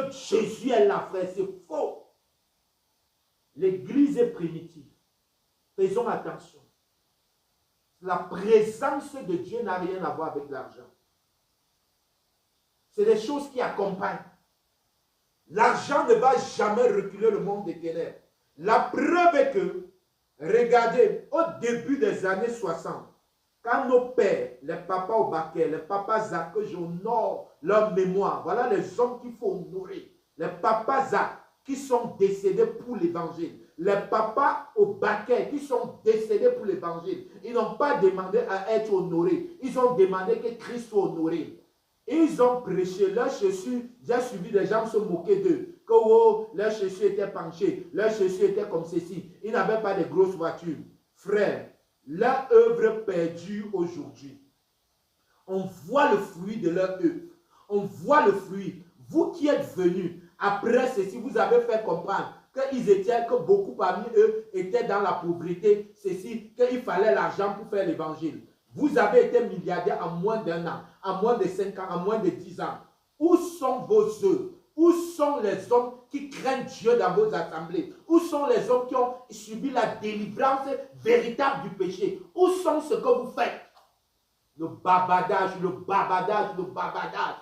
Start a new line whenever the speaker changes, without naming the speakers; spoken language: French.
que Jésus est là, frère, c'est faux. L'église est primitive. Faisons attention. La présence de Dieu n'a rien à voir avec l'argent. C'est des choses qui accompagnent. L'argent ne va jamais reculer le monde des ténèbres. La preuve est que, regardez, au début des années 60, quand nos pères, les papas au Baquet, les papas Zach, que j'honore leur mémoire, voilà les hommes qu'il faut honorer. Les papas Zach qui sont décédés pour l'évangile. Les papas au Baquet qui sont décédés pour l'évangile. Ils n'ont pas demandé à être honorés. Ils ont demandé que Christ soit honoré. Ils ont prêché leurs chaussures. J'ai suivi des gens se moquer d'eux. Que oh, leurs chaussures étaient penchées. Leurs chaussures étaient comme ceci. Ils n'avaient pas de grosses voitures. Frère, leur œuvre perdue aujourd'hui. On voit le fruit de leur œuvre. On voit le fruit. Vous qui êtes venus après ceci, vous avez fait comprendre que beaucoup parmi eux étaient dans la pauvreté, ceci, qu'il fallait l'argent pour faire l'évangile. Vous avez été milliardaire en moins d'un an, en moins de 5 ans, en moins de 10 ans. Où sont vos œuvres? Où sont les hommes qui craignent Dieu dans vos assemblées? Où sont les hommes qui ont subi la délivrance véritable du péché? Où sont ce que vous faites? Le bavardage, le bavardage, le bavardage.